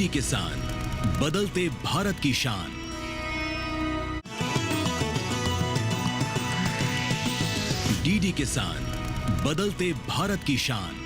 DD किसान, बदलते भारत की शान। डीडी किसान, बदलते भारत की शान।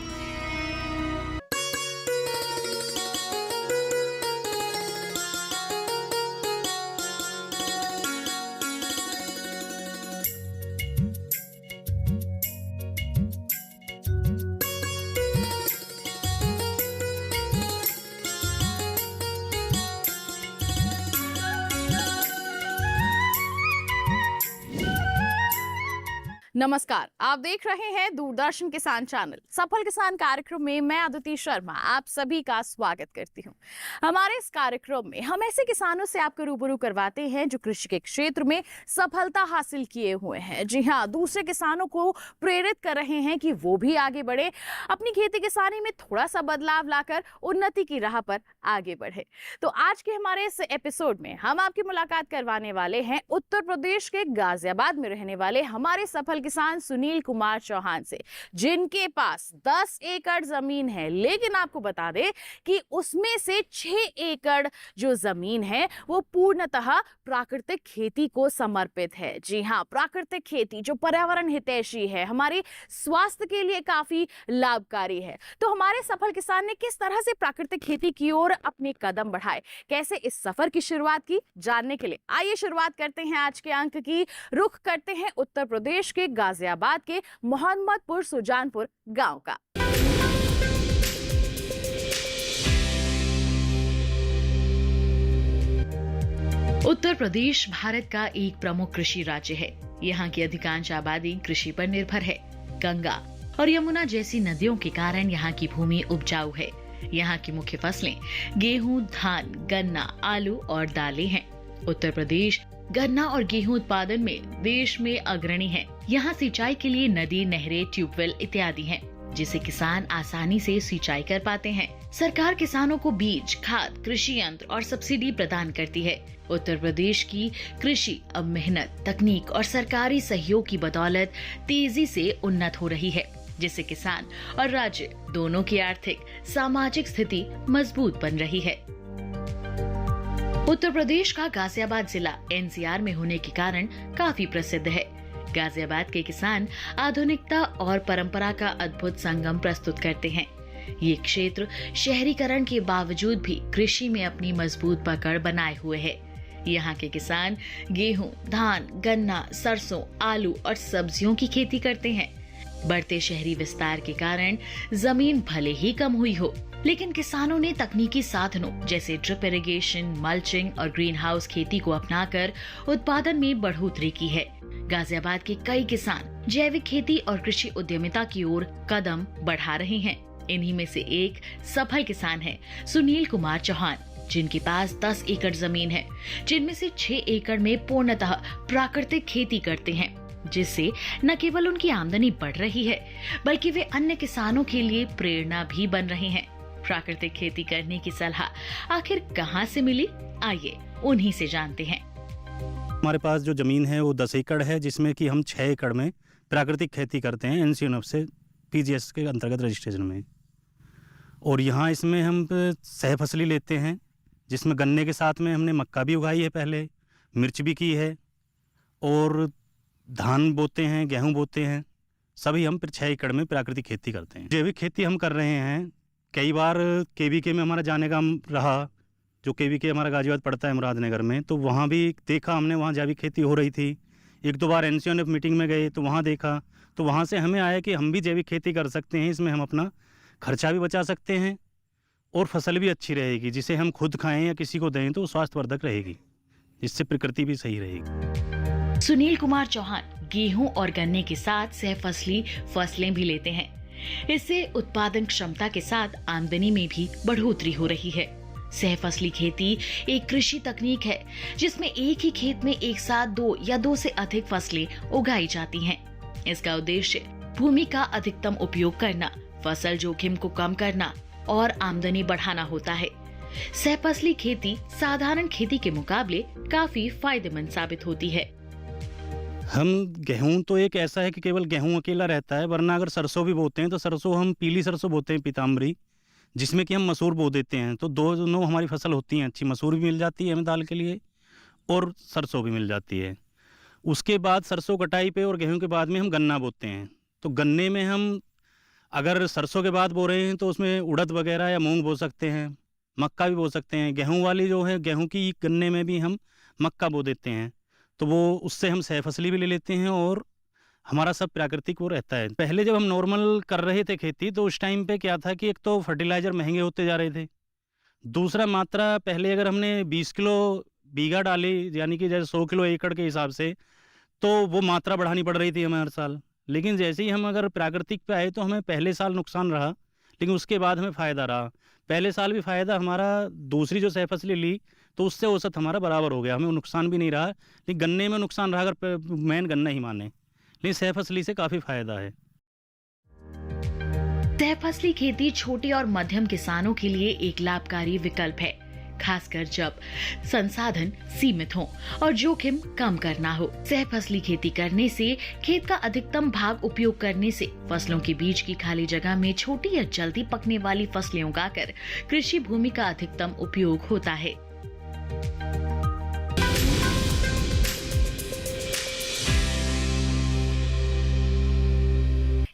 नमस्कार, आप देख रहे हैं दूरदर्शन किसान चैनल। सफल किसान कार्यक्रम में मैं अदिति शर्मा आप सभी का स्वागत करती हूं। हमारे इस कार्यक्रम में हम ऐसे किसानों से आपको रूबरू करवाते हैं जो कृषि के क्षेत्र में सफलता हासिल किए हुए हैं। जी हां, दूसरे किसानों को प्रेरित कर रहे हैं कि वो भी आगे बढ़े, अपनी खेती किसानी में थोड़ा सा बदलाव लाकर उन्नति की राह पर आगे बढ़े। तो आज के हमारे इस एपिसोड में हम आपकी मुलाकात करवाने वाले हैं उत्तर प्रदेश के गाजियाबाद में रहने वाले हमारे सफल किसान सुनील कुमार चौहान से, जिनके पास 10 एकड़ जमीन है। लेकिन आपको बता दें कि उसमें से 6 एकड़ जो जमीन है वो पूर्णतः प्राकृतिक खेती को समर्पित है। जी हां, प्राकृतिक खेती जो पर्यावरण हितैषी है, हमारे स्वास्थ्य के लिए काफी लाभकारी है। तो हमारे सफल किसान ने किस तरह से प्राकृतिक खेती की ओर अपने कदम बढ़ाए, कैसे इस सफर की शुरुआत की, जानने के लिए आइए शुरुआत करते हैं आज के अंक की। रुख करते हैं उत्तर प्रदेश के गाजियाबाद के मोहम्मदपुर सुजानपुर गांव का। उत्तर प्रदेश भारत का एक प्रमुख कृषि राज्य है। यहाँ की अधिकांश आबादी कृषि पर निर्भर है। गंगा और यमुना जैसी नदियों के कारण यहाँ की भूमि उपजाऊ है। यहाँ की मुख्य फसलें गेहूं, धान, गन्ना, आलू और दालें हैं। उत्तर प्रदेश गन्ना और गेहूं उत्पादन में देश में अग्रणी है। यहाँ सिंचाई के लिए नदी, नहरें, ट्यूबवेल इत्यादि हैं, जिसे किसान आसानी से सिंचाई कर पाते हैं। सरकार किसानों को बीज, खाद, कृषि यंत्र और सब्सिडी प्रदान करती है। उत्तर प्रदेश की कृषि अब मेहनत, तकनीक और सरकारी सहयोग की बदौलत तेजी से उन्नत हो रही है, जिससे किसान और राज्य दोनों की आर्थिक, सामाजिक स्थिति मजबूत बन रही है। उत्तर प्रदेश का गाजियाबाद जिला एनसीआर में होने के कारण काफी प्रसिद्ध है। गाजियाबाद के किसान आधुनिकता और परंपरा का अद्भुत संगम प्रस्तुत करते हैं। ये क्षेत्र शहरीकरण के बावजूद भी कृषि में अपनी मजबूत पकड़ बनाए हुए है। यहाँ के किसान गेहूं, धान, गन्ना, सरसों, आलू और सब्जियों की खेती करते हैं। बढ़ते शहरी विस्तार के कारण जमीन भले ही कम हुई हो, लेकिन किसानों ने तकनीकी साधनों जैसे ड्रिप इरिगेशन, मल्चिंग और ग्रीन हाउस खेती को अपनाकर उत्पादन में बढ़ोतरी की है। गाजियाबाद के कई किसान जैविक खेती और कृषि उद्यमिता की ओर कदम बढ़ा रहे हैं। इन्हीं में से एक सफल किसान है सुनील कुमार चौहान, जिनके पास 10 एकड़ जमीन है, जिनमें से 6 एकड़ में पूर्णतः प्राकृतिक खेती करते हैं, जिससे न केवल उनकी आमदनी बढ़ रही है, बल्कि वे अन्य किसानों के लिए प्रेरणा भी बन रहे हैं। प्राकृतिक खेती करने की सलाह आखिर कहां से मिली, आइए उन्हीं से जानते हैं। हमारे पास जो ज़मीन है वो 10 एकड़ है, जिसमें कि हम 6 एकड़ में प्राकृतिक खेती करते हैं एनसीओएफ से पीजीएस के अंतर्गत रजिस्ट्रेशन में। और यहाँ इसमें हम सह फसली लेते हैं, जिसमें गन्ने के साथ में हमने मक्का भी उगाई है, पहले मिर्च भी की है और धान बोते हैं, गेहूँ बोते हैं। सभी हम 6 एकड़ में प्राकृतिक खेती करते हैं। जैविक खेती हम कर रहे हैं। कई बार केवीके में हमारा जाने का रहा, जो केवीके हमारा गाजियाबाद पड़ता है मुरादनगर में, तो वहाँ भी देखा हमने, वहाँ जैविक खेती हो रही थी। 1-2 बार एनसीओएफ मीटिंग में गए तो वहाँ देखा, तो वहाँ से हमें आया कि हम भी जैविक खेती कर सकते हैं। इसमें हम अपना खर्चा भी बचा सकते हैं और फसल भी अच्छी रहेगी, जिसे हम खुद खाएं या किसी को दें तो स्वास्थ्यवर्धक रहेगी, जिससे प्रकृति भी सही रहेगी। सुनील कुमार चौहान गेहूं और गन्ने के साथ सह फसली फसलें भी लेते हैं। इससे उत्पादन क्षमता के साथ आमदनी में भी बढ़ोतरी हो रही है। सह फसली खेती एक कृषि तकनीक है, जिसमें एक ही खेत में एक साथ 2 या 2 से अधिक फसलें उगाई जाती हैं। इसका उद्देश्य भूमि का अधिकतम उपयोग करना, फसल जोखिम को कम करना और आमदनी बढ़ाना होता है। सह फसली खेती साधारण खेती के मुकाबले काफी फायदेमंद साबित होती है। हम गेहूं तो एक ऐसा है कि केवल गेहूं अकेला रहता है, वरना अगर सरसों भी बोते हैं तो सरसों हम पीली सरसों बोते हैं, पीताम्बरी, जिसमें कि हम मसूर बो देते हैं, तो दोनों हमारी फसल होती हैं अच्छी, मसूर भी मिल जाती है हमें दाल के लिए और सरसों भी मिल जाती है। उसके बाद सरसों कटाई पे और गेहूं के बाद में हम गन्ना बोते हैं। तो गन्ने में हम अगर सरसों के बाद बो रहे हैं तो उसमें उड़द वगैरह या मूंग बो सकते हैं, मक्का भी बो सकते हैं। गेहूं वाली जो है, गेहूं की गन्ने में भी हम मक्का बो देते हैं, तो वो उससे हम सह फसली भी ले लेते हैं और हमारा सब प्राकृतिक वो रहता है। पहले जब हम नॉर्मल कर रहे थे खेती, तो उस टाइम पे क्या था कि एक तो फर्टिलाइज़र महंगे होते जा रहे थे, दूसरा मात्रा पहले अगर हमने 20 किलो बीघा डाली, यानी कि जैसे 100 किलो एकड़ के हिसाब से, तो वो मात्रा बढ़ानी पड़ रही थी हमें हर साल। लेकिन जैसे ही हम अगर प्राकृतिक पे आए तो हमें पहले साल नुकसान रहा, लेकिन उसके बाद हमें फ़ायदा रहा। पहले साल भी फ़ायदा हमारा, दूसरी जो सह फसली ली तो उससे औसत हमारा बराबर हो गया, हमें नुकसान भी नहीं रहा। लेकिन गन्ने में नुकसान रहा अगर मेन गन्ना ही माने, लेकिन सह फसली से काफ़ी फ़ायदा है। सहफसली खेती छोटे और मध्यम किसानों के लिए एक लाभकारी विकल्प है, खासकर जब संसाधन सीमित हों और जोखिम कम करना हो। सहफसली खेती करने से खेत का अधिकतम भाग उपयोग करने से फसलों के बीच की खाली जगह में छोटी या जल्दी पकने वाली फसलें उगाकर कृषि भूमि का अधिकतम उपयोग होता है।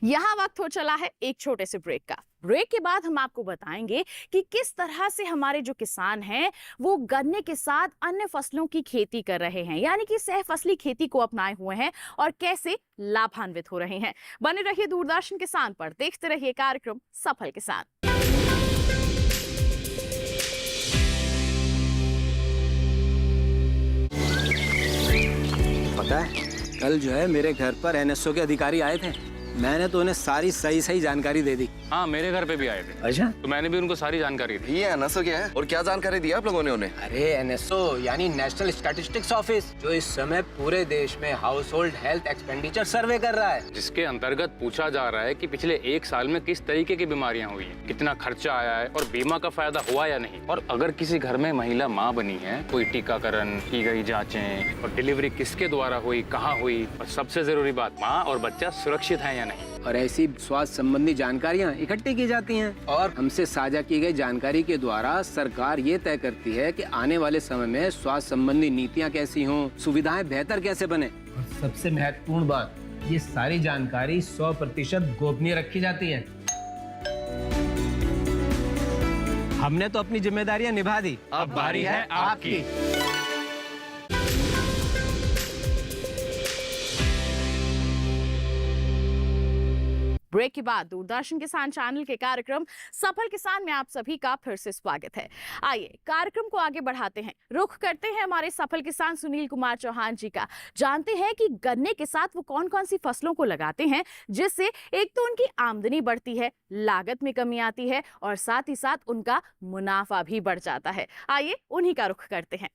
यहाँ वक्त हो चला है एक छोटे से ब्रेक का। ब्रेक के बाद हम आपको बताएंगे कि किस तरह से हमारे जो किसान हैं वो गन्ने के साथ अन्य फसलों की खेती कर रहे हैं, यानी कि सह फसली खेती को अपनाए हुए हैं और कैसे लाभान्वित हो रहे हैं। बने रहिए दूरदर्शन किसान पर, देखते रहिए कार्यक्रम सफल किसान। पता है, कल जो है मेरे घर पर एनएसओ के अधिकारी आए थे, मैंने तो उन्हें सारी सही जानकारी दे दी। हाँ, मेरे घर पे भी आए थे। अच्छा, तो मैंने भी उनको सारी जानकारी दी। ये एनएसओ क्या है और क्या जानकारी दी आप लोगों ने उन्हें? अरे एनएसओ यानी नेशनल स्टैटिस्टिक्स ऑफिस, जो इस समय पूरे देश में हाउस होल्ड हेल्थ एक्सपेंडिचर सर्वे कर रहा है, जिसके अंतर्गत पूछा जा रहा है कि पिछले 1 साल में किस तरीके की बीमारियां हुई हैं, कितना खर्चा आया है और बीमा का फायदा हुआ या नहीं। और अगर किसी घर में महिला माँ बनी है, कोई टीकाकरण की गई जाँचें और डिलीवरी किसके द्वारा हुई, कहाँ हुई, और सबसे जरूरी बात, माँ और बच्चा सुरक्षित है या नहीं। और ऐसी स्वास्थ्य संबंधी जानकारियाँ इकट्ठी की जाती हैं और हमसे साझा की गई जानकारी के द्वारा सरकार ये तय करती है कि आने वाले समय में स्वास्थ्य संबंधी नीतियाँ कैसी हों, सुविधाएं बेहतर कैसे बने। और सबसे महत्वपूर्ण बात, ये सारी जानकारी 100% गोपनीय रखी जाती है। हमने तो अपनी जिम्मेदारियां निभा दी, अब बारी है आपकी। ब्रेक के बाद दूरदर्शन किसान चैनल के कार्यक्रम सफल किसान में आप सभी का फिर से स्वागत है। आइए कार्यक्रम को आगे बढ़ाते हैं, रुख करते हैं हमारे सफल किसान सुनील कुमार चौहान जी का। जानते हैं कि गन्ने के साथ वो कौन कौन सी फसलों को लगाते हैं जिससे एक तो उनकी आमदनी बढ़ती है, लागत में कमी आती है और साथ ही साथ उनका मुनाफा भी बढ़ जाता है। आइए उन्हीं का रुख करते हैं।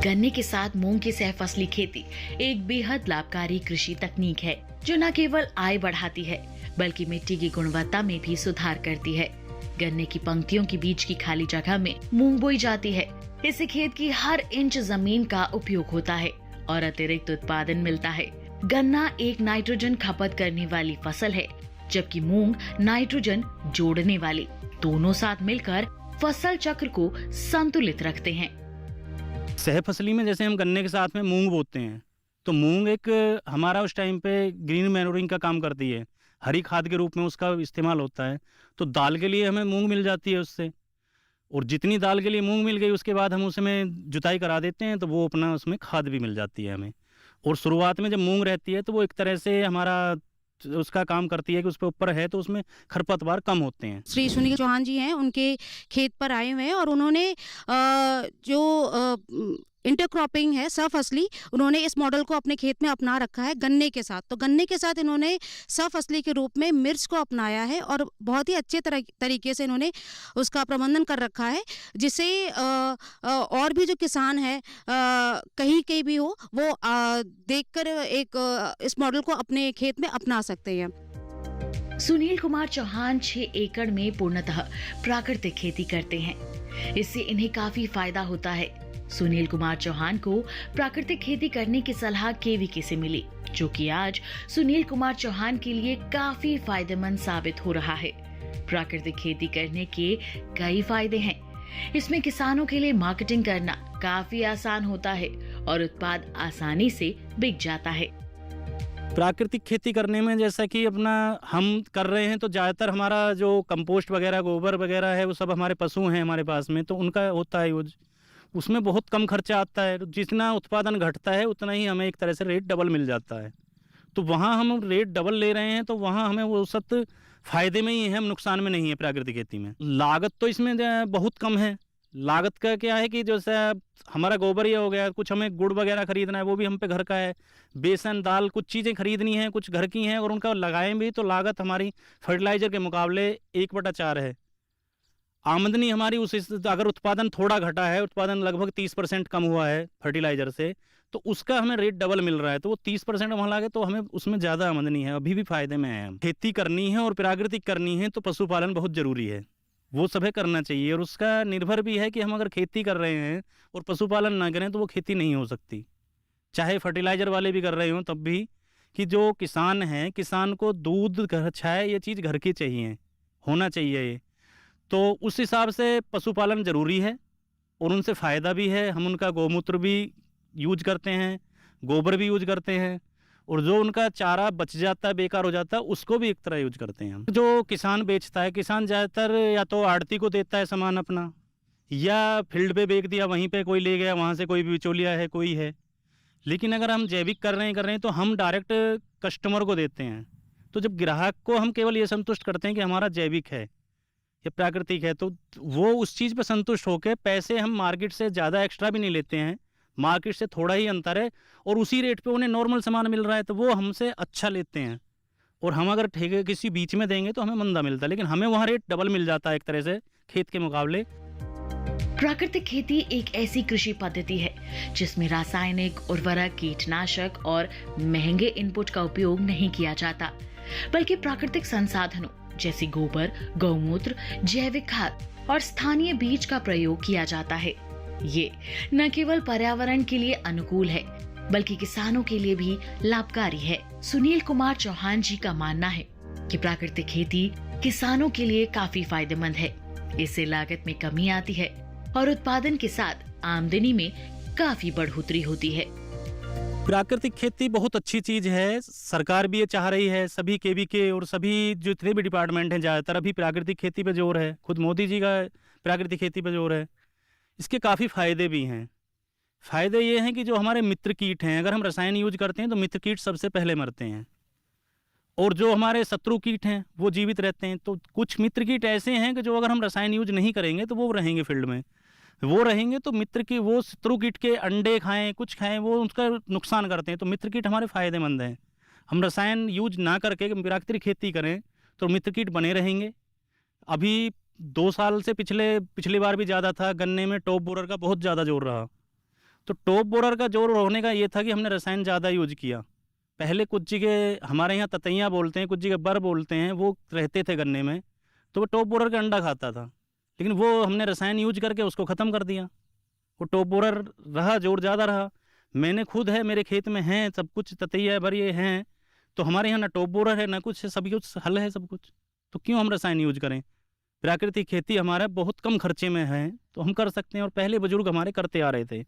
गन्ने के साथ मूंग की सहफसली खेती एक बेहद लाभकारी कृषि तकनीक है, जो न केवल आय बढ़ाती है बल्कि मिट्टी की गुणवत्ता में भी सुधार करती है। गन्ने की पंक्तियों के बीच की खाली जगह में मूंग बोई जाती है। इससे खेत की हर इंच जमीन का उपयोग होता है और अतिरिक्त उत्पादन मिलता है। गन्ना एक नाइट्रोजन खपत करने वाली फसल है, जबकि मूंग नाइट्रोजन जोड़ने वाली। दोनों साथ मिलकर फसल चक्र को संतुलित रखते हैं। सह फसली में जैसे हम गन्ने के साथ में मूंग बोते हैं, तो मूंग एक हमारा उस टाइम पे ग्रीन मैन्योरिंग का काम करती है, हरी खाद के रूप में उसका इस्तेमाल होता है। तो दाल के लिए हमें मूंग मिल जाती है उससे, और जितनी दाल के लिए मूंग मिल गई उसके बाद हम उसमें जुताई करा देते हैं, तो वो अपना उसमें खाद भी मिल जाती है हमें। और शुरुआत में जब मूंग रहती है तो वो एक तरह से हमारा उसका काम करती है कि उस पर ऊपर है तो उसमें खरपतवार कम होते हैं। श्री सुनील चौहान जी हैं, उनके खेत पर आए हुए हैं और उन्होंने जो इंटरक्रॉपिंग है सहफसली, उन्होंने इस मॉडल को अपने खेत में अपना रखा है गन्ने के साथ। तो गन्ने के साथ इन्होंने सहफसली के रूप में मिर्च को अपनाया है और बहुत ही अच्छे तरीके से इन्होंने उसका प्रबंधन कर रखा है, जिससे और भी जो किसान हैं कहीं भी हो वो देखकर एक इस मॉडल को अपने खेत में अपना सकते हैं। सुनील कुमार चौहान 6 एकड़ में पूर्णतः प्राकृतिक खेती करते हैं। इससे इन्हें काफी फायदा होता है। सुनील कुमार चौहान को प्राकृतिक खेती करने की सलाह केवीके से मिली। जो कि आज सुनील कुमार चौहान के लिए काफी फायदेमंद साबित हो रहा है। प्राकृतिक खेती करने के कई फायदे हैं। इसमें किसानों के लिए मार्केटिंग करना काफी आसान होता है और उत्पाद आसानी से बिक जाता है। प्राकृतिक खेती करने में जैसा कि अपना हम कर रहे हैं तो ज़्यादातर हमारा जो कंपोस्ट वगैरह गोबर वगैरह है वो सब हमारे पशु हैं हमारे पास में, तो उनका होता है यूज। उसमें बहुत कम खर्चा आता है, जितना उत्पादन घटता है उतना ही हमें एक तरह से रेट डबल मिल जाता है। तो वहाँ हम रेट डबल ले रहे हैं तो वहाँ हमें वो औसत फ़ायदे में ही है, हम नुकसान में नहीं है प्राकृतिक खेती में। लागत तो इसमें बहुत कम है। लागत का क्या है कि जैसे हमारा गोबर ही हो गया, कुछ हमें गुड़ वगैरह खरीदना है वो भी हम पे घर का है, बेसन दाल कुछ चीज़ें खरीदनी हैं कुछ घर की हैं, और उनका लगाएं भी तो लागत हमारी फर्टिलाइज़र के मुकाबले 1/4 है। आमदनी हमारी अगर उत्पादन थोड़ा घटा है, उत्पादन लगभग 30% कम हुआ है फर्टिलाइज़र से, तो उसका हमें रेट डबल मिल रहा है, तो वो 30% वहाँ लागे तो हमें उसमें ज़्यादा आमदनी है, अभी भी फ़ायदे में है। खेती करनी है और प्राकृतिक करनी है तो पशुपालन बहुत ज़रूरी है, वो सभी करना चाहिए। और उसका निर्भर भी है कि हम अगर खेती कर रहे हैं और पशुपालन ना करें तो वो खेती नहीं हो सकती। चाहे फर्टिलाइज़र वाले भी कर रहे हों तब भी, कि जो किसान हैं, किसान को दूध छाया ये चीज़ घर की चाहिए, होना चाहिए ये। तो उस हिसाब से पशुपालन ज़रूरी है और उनसे फ़ायदा भी है। हम उनका गौमूत्र भी यूज करते हैं, गोबर भी यूज करते हैं, और जो उनका चारा बच जाता है बेकार हो जाता है उसको भी एक तरह यूज करते हैं हम। जो किसान बेचता है, किसान ज़्यादातर या तो आड़ती को देता है सामान अपना, या फील्ड पे बेच दिया, वहीं पे कोई ले गया, वहाँ से कोई भी बिचौलिया है कोई है। लेकिन अगर हम जैविक कर रहे हैं तो हम डायरेक्ट कस्टमर को देते हैं। तो जब ग्राहक को हम केवल ये संतुष्ट करते हैं कि हमारा जैविक है या प्राकृतिक है, तो वो उस चीज़ पर संतुष्ट होकर पैसे हम मार्केट से ज़्यादा एक्स्ट्रा भी नहीं लेते हैं, मार्केट से थोड़ा ही अंतर है और उसी रेट पे उन्हें नॉर्मल सामान मिल रहा है तो वो हमसे अच्छा लेते हैं। और हम अगर ठेके किसी बीच में देंगे तो हमें मंदा मिलता है, लेकिन हमें वहाँ रेट डबल मिल जाता है एक तरह से खेत के मुकाबले। प्राकृतिक खेती एक ऐसी कृषि पद्धति है जिसमें रासायनिक उर्वरक, कीटनाशक और महंगे इनपुट का उपयोग नहीं किया जाता, बल्कि प्राकृतिक संसाधनों जैसे गोबर, गौमूत्र, जैविक खाद और स्थानीय बीज का प्रयोग किया जाता है। ये न केवल पर्यावरण के लिए अनुकूल है बल्कि किसानों के लिए भी लाभकारी है। सुनील कुमार चौहान जी का मानना है कि प्राकृतिक खेती किसानों के लिए काफी फायदेमंद है। इससे लागत में कमी आती है और उत्पादन के साथ आमदनी में काफी बढ़ोतरी होती है। प्राकृतिक खेती बहुत अच्छी चीज़ है, सरकार भी ये चाह रही है, सभी केवीके और सभी जितने भी डिपार्टमेंट हैं ज़्यादातर अभी प्राकृतिक खेती पे जोर है, खुद मोदी जी का प्राकृतिक खेती पे जोर है। इसके काफ़ी फ़ायदे भी हैं। फ़ायदे ये हैं कि जो हमारे मित्र कीट हैं, अगर हम रसायन यूज करते हैं तो मित्र कीट सबसे पहले मरते हैं, और जो हमारे शत्रु कीट हैं वो जीवित रहते हैं। तो कुछ मित्र कीट ऐसे हैं कि जो अगर हम रसायन यूज नहीं करेंगे तो वो रहेंगे फील्ड में, वो रहेंगे तो मित्र की वो शत्रु कीट के अंडे खाएं कुछ खाएं वो उसका नुकसान करते हैं। तो मित्र कीट हमारे फ़ायदेमंद हैं। हम रसायन यूज ना करके प्राकृतिक खेती करें तो मित्र कीट बने रहेंगे। अभी 2 साल से पिछली बार भी ज़्यादा था, गन्ने में टॉप बोरर का बहुत ज़्यादा जोर रहा। तो टॉप बोरर का जोर होने का ये था कि हमने रसायन ज़्यादा यूज किया। पहले कुछ जगह हमारे यहाँ ततैयाँ बोलते हैं, कुछ जगह बर बोलते हैं, वो रहते थे गन्ने में, तो वो टॉप बोरर का अंडा खाता था, लेकिन वो हमने रसायन यूज करके उसको ख़त्म कर दिया। वो टॉप बोरर रहा, जोर ज़्यादा रहा। मैंने खुद है, मेरे खेत में हैं सब कुछ, ततैया बर ये हैं, तो हमारे यहाँ ना टॉप बोरर है ना कुछ है, सब कुछ हल है सब कुछ, तो क्यों हम रसायन यूज करें। प्राकृतिक खेती हमारा बहुत कम खर्चे में है तो हम कर सकते हैं, और पहले बुजुर्ग हमारे करते आ रहे थे।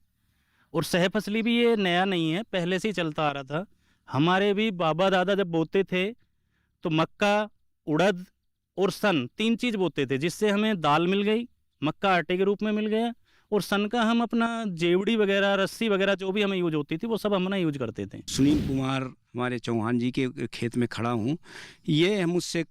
और सह फसली भी ये नया नहीं है, पहले से ही चलता आ रहा था। हमारे भी बाबा दादा जब बोते थे तो मक्का, उड़द और सन 3 चीज़ बोते थे, जिससे हमें दाल मिल गई, मक्का आटे के रूप में मिल गया, और सन का हम अपना जेवड़ी वगैरह, रस्सी वगैरह जो भी हमें यूज होती थी वो सब हम ना यूज करते थे। सुनील कुमार हमारे चौहान जी के खेत में खड़ा हूँ। ये हम उससे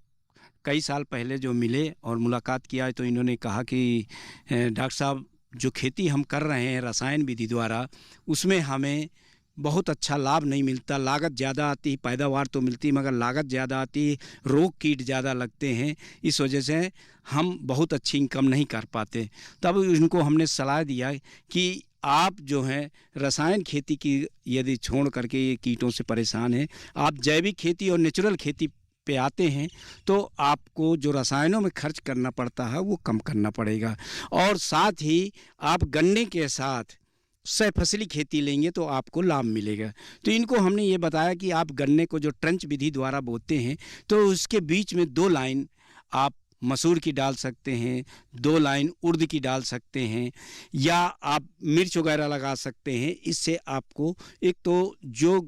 कई साल पहले जो मिले और मुलाकात किया तो इन्होंने कहा कि डॉक्टर साहब जो खेती हम कर रहे हैं रसायन विधि द्वारा, उसमें हमें बहुत अच्छा लाभ नहीं मिलता। लागत ज़्यादा आती, पैदावार तो मिलती मगर लागत ज़्यादा आती, रोग कीट ज़्यादा लगते हैं, इस वजह से हम बहुत अच्छी इनकम नहीं कर पाते। तब इनको हमने सलाह दिया कि आप जो हैं रसायन खेती की यदि छोड़ करके ये कीटों से परेशान हैं, आप जैविक खेती और नेचुरल खेती पे आते हैं तो आपको जो रसायनों में खर्च करना पड़ता है वो कम करना पड़ेगा। और साथ ही आप गन्ने के साथ सह-फसली खेती लेंगे तो आपको लाभ मिलेगा। तो इनको हमने ये बताया कि आप गन्ने को जो ट्रंच विधि द्वारा बोते हैं तो उसके बीच में 2 लाइन आप मसूर की डाल सकते हैं, 2 लाइन उड़द की डाल सकते हैं, या आप मिर्च वगैरह लगा सकते हैं। इससे आपको एक तो जो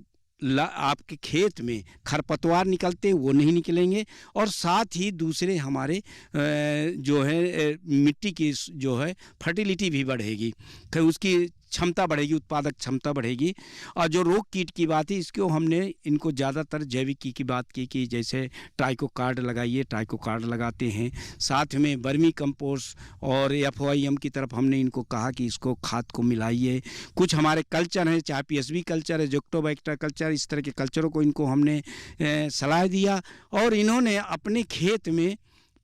आपके खेत में खरपतवार निकलते हैं वो नहीं निकलेंगे, और साथ ही दूसरे हमारे जो है मिट्टी की जो है फर्टिलिटी भी बढ़ेगी, उसकी क्षमता बढ़ेगी, उत्पादक क्षमता बढ़ेगी। और जो रोग कीट की बात है, इसको हमने इनको ज़्यादातर जैविक की बात की कि जैसे ट्राइकोकार्ड लगाइए, ट्राइकोकार्ड लगाते हैं। साथ में वर्मी कंपोस्ट और FOIM की तरफ हमने इनको कहा कि इसको खाद को मिलाइए। कुछ हमारे कल्चर हैं, चाहे PSB कल्चर है, जोक्टोबैक्टर कल्चर, इस तरह के कल्चरों को इनको हमने सलाह दिया और इन्होंने अपने खेत में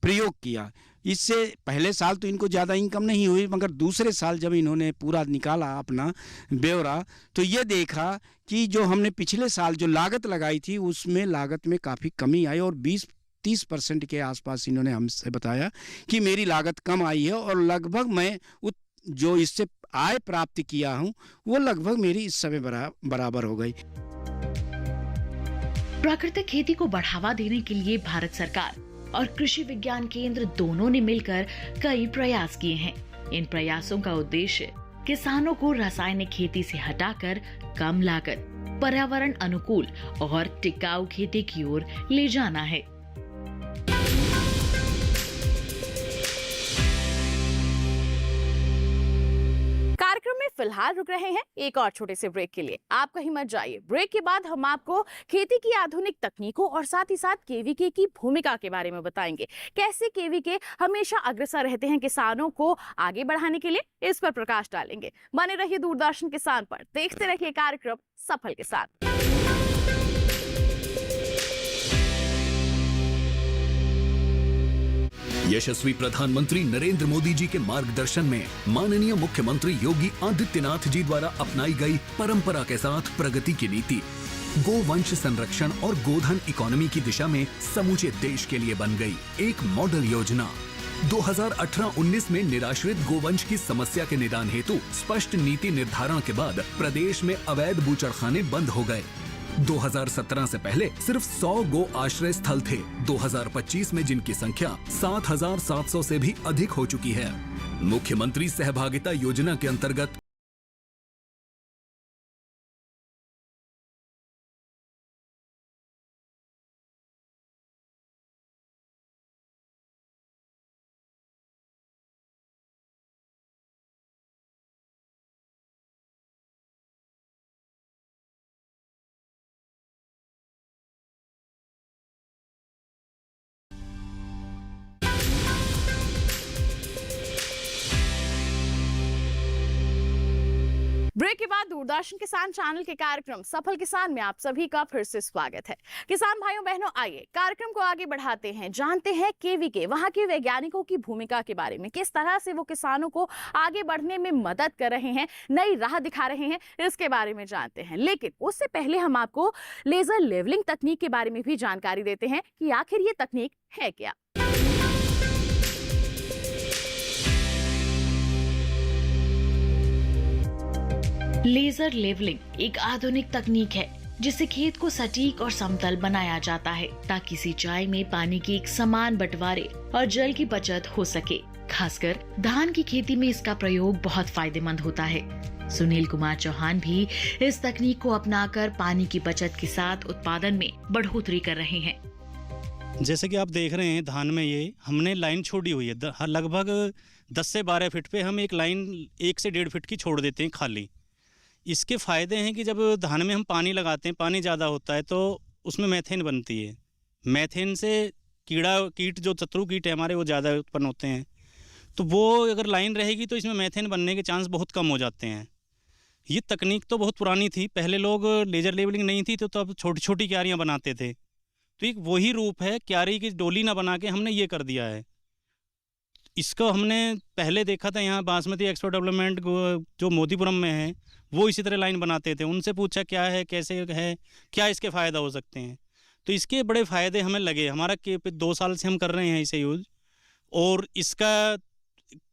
प्रयोग किया। इससे पहले साल तो इनको ज़्यादा इनकम नहीं हुई, मगर दूसरे साल जब इन्होंने पूरा निकाला अपना ब्यौरा तो ये देखा कि जो हमने पिछले साल जो लागत लगाई थी उसमें लागत में काफ़ी कमी आई, और 20-30% के आसपास इन्होंने हमसे बताया कि मेरी लागत कम आई है, और लगभग मैं जो इससे आय प्राप्त किया हूँ वो लगभग मेरी इस समय बराबर हो गई। प्राकृतिक खेती को बढ़ावा देने के लिए भारत सरकार और कृषि विज्ञान केंद्र दोनों ने मिलकर कई प्रयास किए हैं। इन प्रयासों का उद्देश्य किसानों को रासायनिक खेती से हटाकर कम लागत, पर्यावरण अनुकूल और टिकाऊ खेती की ओर ले जाना है। कार्यक्रम में फिलहाल रुक रहे हैं एक और छोटे से ब्रेक के लिए। आप कहीं मत जाइए। ब्रेक के बाद हम आपको खेती की आधुनिक तकनीकों और साथ ही साथ KVK की भूमिका के बारे में बताएंगे। कैसे KVK हमेशा अग्रसर रहते हैं किसानों को आगे बढ़ाने के लिए, इस पर प्रकाश डालेंगे। बने रहिए दूरदर्शन किसान पर, देखते रहिए कार्यक्रम सफल किसान। यशस्वी प्रधानमंत्री नरेंद्र मोदी जी के मार्गदर्शन में माननीय मुख्यमंत्री योगी आदित्यनाथ जी द्वारा अपनाई गई परंपरा के साथ प्रगति की नीति गोवंश संरक्षण और गोधन इकोनॉमी की दिशा में समूचे देश के लिए बन गई एक मॉडल योजना। 2018-19 में निराश्रित गोवंश की समस्या के निदान हेतु स्पष्ट नीति निर्धारण के बाद प्रदेश में अवैध बूचड़खाने बंद हो गए। 2017 से पहले सिर्फ 100 गो आश्रय स्थल थे। 2025 में जिनकी संख्या 7,700 से भी अधिक हो चुकी है। मुख्यमंत्री सहभागिता योजना के अंतर्गत ब्रेक के बाद दूरदर्शन किसान चैनल के कार्यक्रम सफल किसान में आप सभी का फिर से स्वागत है। किसान भाइयों बहनों, आइए कार्यक्रम को आगे बढ़ाते हैं, जानते हैं KVK वहां के वैज्ञानिकों की भूमिका के बारे में, किस तरह से वो किसानों को आगे बढ़ने में मदद कर रहे हैं, नई राह दिखा रहे हैं, इसके बारे में जानते हैं। लेकिन उससे पहले हम आपको लेजर लेवलिंग तकनीक के बारे में भी जानकारी देते हैं कि आखिर ये तकनीक है क्या। लेजर लेवलिंग एक आधुनिक तकनीक है जिससे खेत को सटीक और समतल बनाया जाता है ताकि सिंचाई में पानी की एक समान बंटवारे और जल की बचत हो सके। खासकर धान की खेती में इसका प्रयोग बहुत फायदेमंद होता है। सुनील कुमार चौहान भी इस तकनीक को अपनाकर पानी की बचत के साथ उत्पादन में बढ़ोतरी कर रहे हैं। जैसे कि आप देख रहे हैं धान में ये हमने लाइन छोड़ी हुई है, लगभग 10 से 12 फीट पे हम एक लाइन 1 से 1.5 फीट की छोड़ देते हैं खाली। इसके फ़ायदे हैं कि जब धान में हम पानी लगाते हैं, पानी ज़्यादा होता है तो उसमें मैथेन बनती है। मैथेन से कीट जो शत्रु कीट है हमारे वो ज़्यादा उत्पन्न होते हैं, तो वो अगर लाइन रहेगी तो इसमें मैथेन बनने के चांस बहुत कम हो जाते हैं। ये तकनीक तो बहुत पुरानी थी, पहले लोग लेजर लेवलिंग नहीं थी तो तब छोटी छोटी क्यारियाँ बनाते थे। तो एक वही रूप है, क्यारी की डोली ना बना के हमने ये कर दिया है। इसको हमने पहले देखा था यहाँ बासमती एक्सपोर्ट डेवलपमेंट जो मोतीपुरम में है, वो इसी तरह लाइन बनाते थे। उनसे पूछा क्या है, कैसे है, क्या इसके फ़ायदा हो सकते हैं, तो इसके बड़े फ़ायदे हमें लगे। हमारा 2 साल से हम कर रहे हैं इसे यूज़, और इसका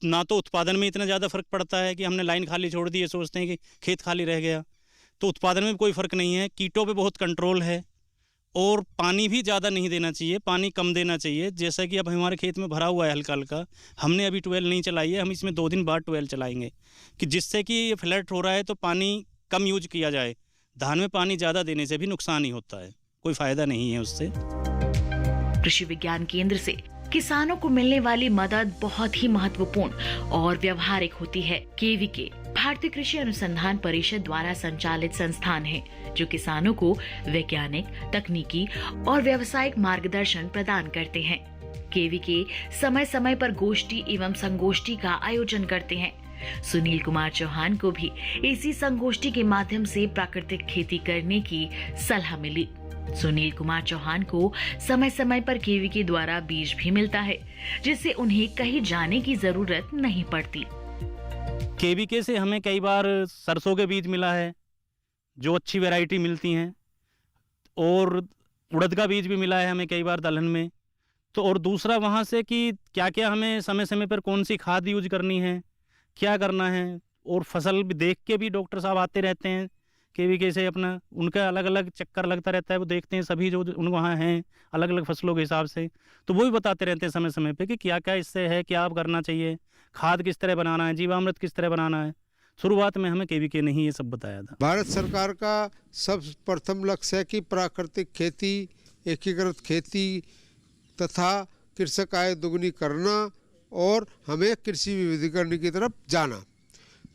ना तो उत्पादन में इतना ज़्यादा फर्क पड़ता है कि हमने लाइन खाली छोड़ दी है, सोचते हैं कि खेत खाली रह गया, तो उत्पादन में भी कोई फ़र्क नहीं है। कीटों पे बहुत कंट्रोल है और पानी भी ज़्यादा नहीं देना चाहिए, पानी कम देना चाहिए। जैसा कि अब हमारे खेत में भरा हुआ है हल्का हल्का, हमने अभी ट्वेल नहीं चलाई है, हम इसमें 2 दिन बाद ट्वेल चलाएंगे कि जिससे कि ये फ्लैट हो रहा है तो पानी कम यूज किया जाए। धान में पानी ज़्यादा देने से भी नुकसान ही होता है, कोई फ़ायदा नहीं है उससे। कृषि विज्ञान केंद्र से किसानों को मिलने वाली मदद बहुत ही महत्वपूर्ण और व्यवहारिक होती है। केवीके भारतीय कृषि अनुसंधान परिषद द्वारा संचालित संस्थान है जो किसानों को वैज्ञानिक, तकनीकी और व्यावसायिक मार्गदर्शन प्रदान करते हैं। केवीके समय समय पर गोष्ठी एवं संगोष्ठी का आयोजन करते हैं। सुनील कुमार चौहान को भी इसी संगोष्ठी के माध्यम से प्राकृतिक खेती करने की सलाह मिली। सुनील कुमार चौहान को समय समय पर केवीके द्वारा बीज भी मिलता है, जिससे उन्हें कहीं जाने की जरूरत नहीं पड़ती। केवीके से हमें कई बार सरसों के बीज मिला है जो अच्छी वैरायटी मिलती हैं, और उड़द का बीज भी मिला है हमें कई बार दलहन में। तो और दूसरा वहाँ से कि क्या क्या हमें समय समय पर कौन सी खाद यूज करनी है, क्या करना है, और फसल भी देख के भी डॉक्टर साहब आते रहते हैं केवीके से, अपना उनका अलग अलग चक्कर लगता रहता है, वो देखते हैं सभी जो उन वहाँ हैं अलग अलग फसलों के हिसाब से, तो वो भी बताते रहते हैं समय समय पे कि क्या क्या इससे है, क्या आप करना चाहिए, खाद किस तरह बनाना है, जीवामृत किस तरह बनाना है। शुरुआत में हमें केवीके नहीं ये सब बताया था। भारत सरकार का सब प्रथम लक्ष्य है कि प्राकृतिक खेती, एकीकृत खेती तथा कृषक आय दोगुनी करना और हमें कृषि विविधीकरण की तरफ जाना।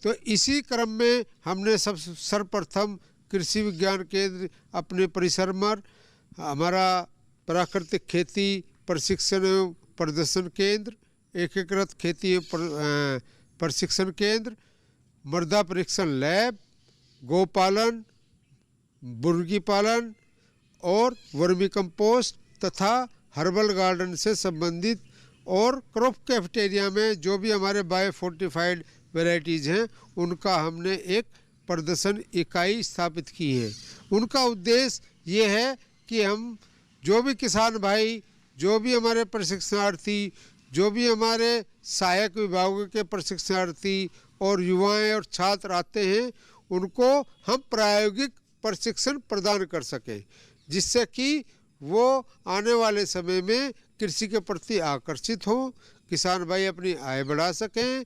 तो इसी क्रम में हमने सर्वप्रथम कृषि विज्ञान केंद्र अपने परिसर में हमारा प्राकृतिक खेती प्रशिक्षण एवं प्रदर्शन केंद्र, एकीकृत खेती प्रशिक्षण केंद्र, मृदा परीक्षण लैब, गोपालन, मुर्गी पालन और वर्मी कंपोस्ट तथा हर्बल गार्डन से संबंधित, और क्रॉप कैफेटेरिया में जो भी हमारे बायो फोर्टिफाइड वैरायटीज़ हैं उनका हमने एक प्रदर्शन इकाई स्थापित की है। उनका उद्देश्य ये है कि हम जो भी किसान भाई, जो भी हमारे प्रशिक्षणार्थी, जो भी हमारे सहायक विभागों के प्रशिक्षणार्थी और युवाएं और छात्र आते हैं, उनको हम प्रायोगिक प्रशिक्षण प्रदान कर सकें, जिससे कि वो आने वाले समय में कृषि के प्रति आकर्षित हों, किसान भाई अपनी आय बढ़ा सकें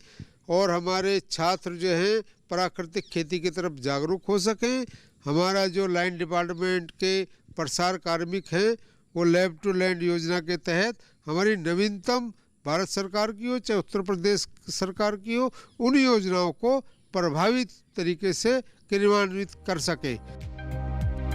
और हमारे छात्र जो हैं प्राकृतिक खेती की तरफ जागरूक हो सकें। हमारा जो लाइन डिपार्टमेंट के प्रसार कार्मिक हैं वो लैब टू लैंड योजना के तहत हमारी नवीनतम भारत सरकार की हो चाहे उत्तर प्रदेश सरकार की हो, उन योजनाओं को प्रभावित तरीके से क्रियान्वित कर सकें।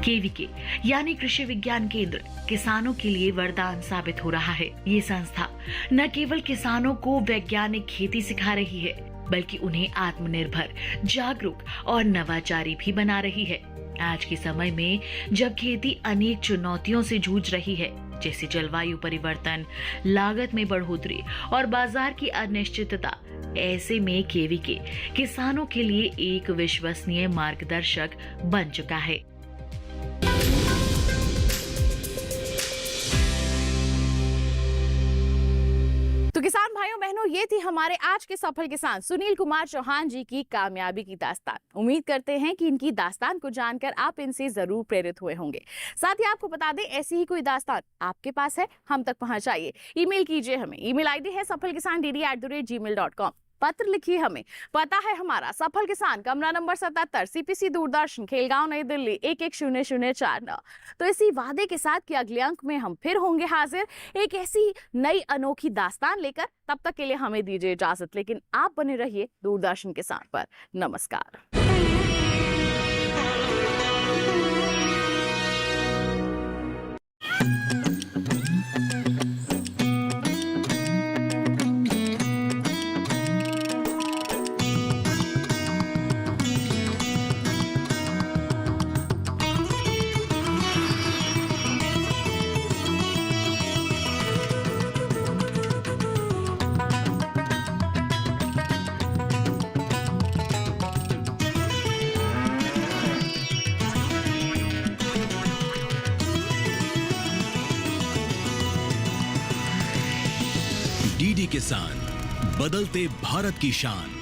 केवीके यानी कृषि विज्ञान केंद्र किसानों के लिए वरदान साबित हो रहा है। ये संस्था न केवल किसानों को वैज्ञानिक खेती सिखा रही है, बल्कि उन्हें आत्मनिर्भर, जागरूक और नवाचारी भी बना रही है। आज के समय में जब खेती अनेक चुनौतियों से जूझ रही है, जैसे जलवायु परिवर्तन, लागत में बढ़ोतरी और बाजार की अनिश्चितता, ऐसे में केवीके किसानों के लिए एक विश्वसनीय मार्गदर्शक बन चुका है। तो किसान भाइयों बहनों, ये थी हमारे आज के सफल किसान सुनील कुमार चौहान जी की कामयाबी की दास्तान। उम्मीद करते हैं कि इनकी दास्तान को जानकर आप इनसे जरूर प्रेरित हुए होंगे। साथ ही आपको बता दें, ऐसी ही कोई दास्तान आपके पास है, हम तक पहुंचाइए। ईमेल कीजिए हमें, ईमेल आईडी है safalkisan@gmail.com। पत्र लिखिए हमें, पता है हमारा सफल किसान, कमरा नंबर 77, CPC दूरदर्शन, खेलगांव, नई दिल्ली 110049। तो इसी वादे के साथ कि अगले अंक में हम फिर होंगे हाजिर एक ऐसी नई अनोखी दास्तान लेकर। तब तक के लिए हमें दीजिए इजाजत, लेकिन आप बने रहिए दूरदर्शन किसान पर। नमस्कार। डीडी किसान, बदलते भारत की शान।